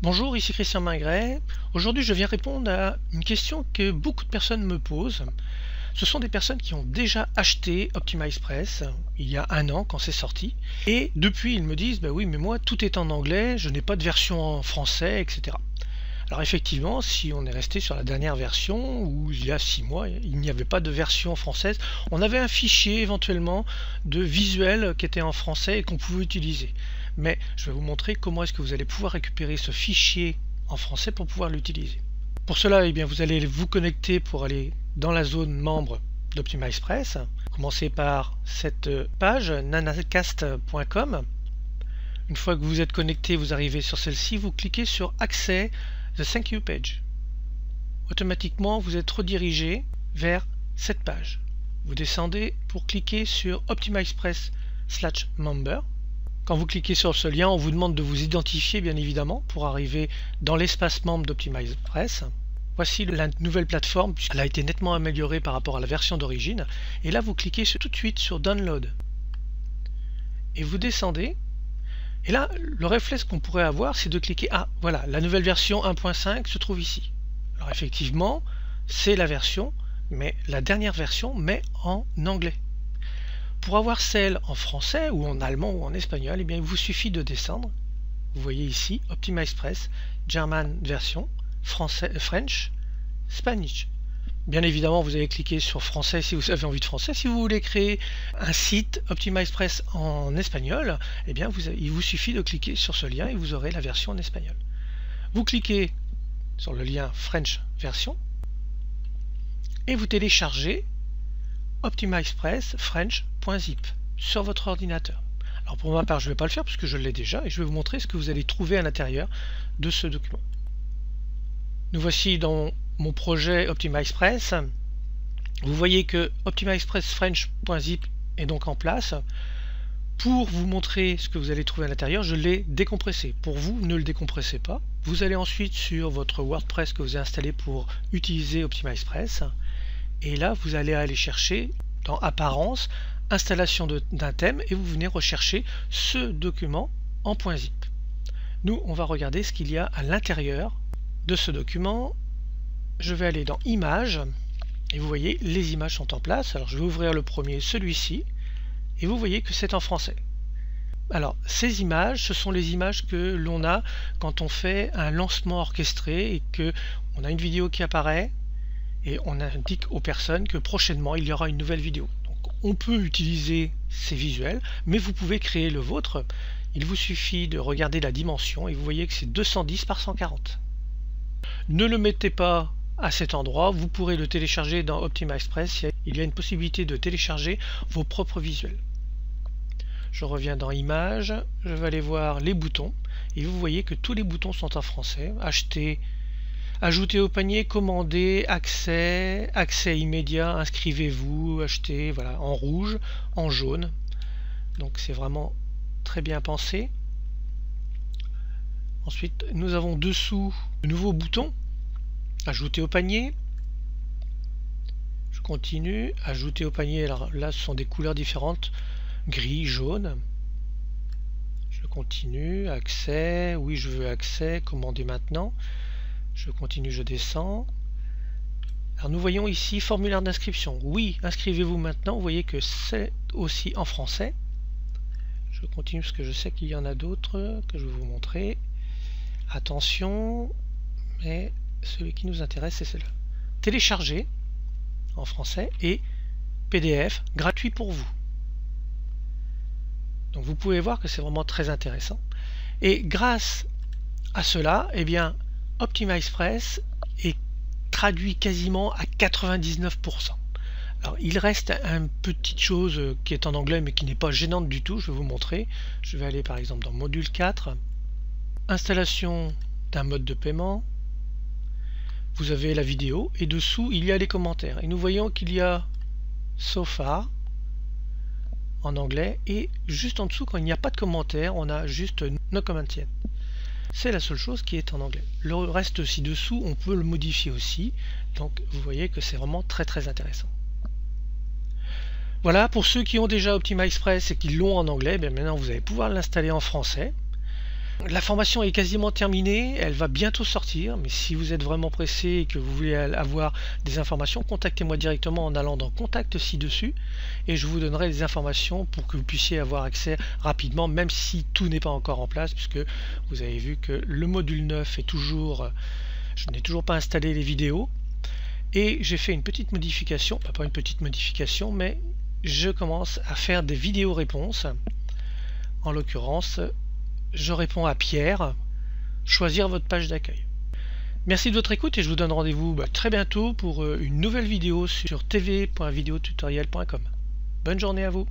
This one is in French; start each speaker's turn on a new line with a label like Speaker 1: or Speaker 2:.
Speaker 1: Bonjour, ici Christian Mingret. Aujourd'hui, je viens répondre à une question que beaucoup de personnes me posent. Ce sont des personnes qui ont déjà acheté OptimizePress il y a un an quand c'est sorti. Et depuis, ils me disent, bah oui, mais moi, tout est en anglais, je n'ai pas de version en français, etc. Alors effectivement, si on est resté sur la dernière version, où il y a 6 mois, il n'y avait pas de version française, on avait un fichier éventuellement de visuel qui était en français et qu'on pouvait utiliser. Mais je vais vous montrer comment est-ce que vous allez pouvoir récupérer ce fichier en français pour pouvoir l'utiliser. Pour cela, eh bien, vous allez vous connecter pour aller dans la zone membre d'OptimizePress. Commencez par cette page nanacast.com. Une fois que vous êtes connecté, vous arrivez sur celle-ci, vous cliquez sur Accès The Thank You Page. Automatiquement, vous êtes redirigé vers cette page. Vous descendez pour cliquer sur OptimizePress/member. Quand vous cliquez sur ce lien, on vous demande de vous identifier bien évidemment pour arriver dans l'espace membre d'OptimizePress. Voici la nouvelle plateforme, puisqu'elle a été nettement améliorée par rapport à la version d'origine. Et là, vous cliquez tout de suite sur Download. Et vous descendez. Et là, le réflexe qu'on pourrait avoir, c'est de cliquer, ah voilà, la nouvelle version 1.5 se trouve ici. Alors effectivement, c'est la version, mais la dernière version, mais en anglais. Pour avoir celle en français, ou en allemand, ou en espagnol, eh bien, il vous suffit de descendre. Vous voyez ici, OptimizePress, German version, français, French, Spanish. Bien évidemment, vous allez cliquer sur français si vous avez envie de français. Si vous voulez créer un site OptimizePress en espagnol, eh bien, il vous suffit de cliquer sur ce lien et vous aurez la version en espagnol. Vous cliquez sur le lien French version et vous téléchargez OptimizePress French.zip sur votre ordinateur. Alors pour ma part, je ne vais pas le faire puisque je l'ai déjà et je vais vous montrer ce que vous allez trouver à l'intérieur de ce document. Nous voici dans mon projet OptimizePress. Vous voyez que OptimizePress French.zip est donc en place. Pour vous montrer ce que vous allez trouver à l'intérieur, je l'ai décompressé. Pour vous, ne le décompressez pas. Vous allez ensuite sur votre WordPress que vous avez installé pour utiliser OptimizePress. Et là, vous allez aller chercher dans Apparence, installation d'un thème, et vous venez rechercher ce document en .zip. Nous, on va regarder ce qu'il y a à l'intérieur de ce document. Je vais aller dans Images, et vous voyez, les images sont en place. Alors, je vais ouvrir le premier, celui-ci, et vous voyez que c'est en français. Alors, ces images, ce sont les images que l'on a quand on fait un lancement orchestré et que on a une vidéo qui apparaît, et on indique aux personnes que prochainement il y aura une nouvelle vidéo. Donc on peut utiliser ces visuels, mais vous pouvez créer le vôtre. Il vous suffit de regarder la dimension et vous voyez que c'est 210 par 140. Ne le mettez pas à cet endroit, vous pourrez le télécharger dans OptimizePress. Il y a une possibilité de télécharger vos propres visuels. Je reviens dans Images, je vais aller voir les boutons et vous voyez que tous les boutons sont en français. Acheter, ajouter au panier, commander, accès, accès immédiat, inscrivez-vous, acheter, voilà, en rouge, en jaune. Donc c'est vraiment très bien pensé. Ensuite, nous avons dessous de nouveaux boutons. Ajouter au panier. Je continue. Ajouter au panier. Alors là, ce sont des couleurs différentes. Gris, jaune. Je continue. Accès. Oui, je veux accès. Commander maintenant. Je continue, je descends. Alors nous voyons ici formulaire d'inscription. Oui, inscrivez-vous maintenant. Vous voyez que c'est aussi en français. Je continue parce que je sais qu'il y en a d'autres que je vais vous montrer. Attention, mais celui qui nous intéresse, c'est celui-là. Télécharger en français et PDF gratuit pour vous. Donc vous pouvez voir que c'est vraiment très intéressant. Et grâce à cela, eh bien, OptimizePress est traduit quasiment à 99%. Alors il reste une petite chose qui est en anglais mais qui n'est pas gênante du tout, je vais vous montrer. Je vais aller par exemple dans module 4, installation d'un mode de paiement. Vous avez la vidéo et dessous il y a les commentaires. Et nous voyons qu'il y a so far en anglais et juste en dessous quand il n'y a pas de commentaires, on a juste no comment yet. C'est la seule chose qui est en anglais. Le reste ci-dessous, on peut le modifier aussi. Donc vous voyez que c'est vraiment très très intéressant. Voilà, pour ceux qui ont déjà OptimizePress et qui l'ont en anglais, bien maintenant vous allez pouvoir l'installer en français. La formation est quasiment terminée, elle va bientôt sortir, mais si vous êtes vraiment pressé et que vous voulez avoir des informations, contactez-moi directement en allant dans Contact ci-dessus et je vous donnerai des informations pour que vous puissiez avoir accès rapidement, même si tout n'est pas encore en place, puisque vous avez vu que le module 9 est toujours... Je n'ai toujours pas installé les vidéos et j'ai fait une petite modification, pas une petite modification, mais je commence à faire des vidéos réponses. En l'occurrence, je réponds à Pierre, choisir votre page d'accueil. Merci de votre écoute et je vous donne rendez-vous très bientôt pour une nouvelle vidéo sur tv.videotutoriel.com. Bonne journée à vous.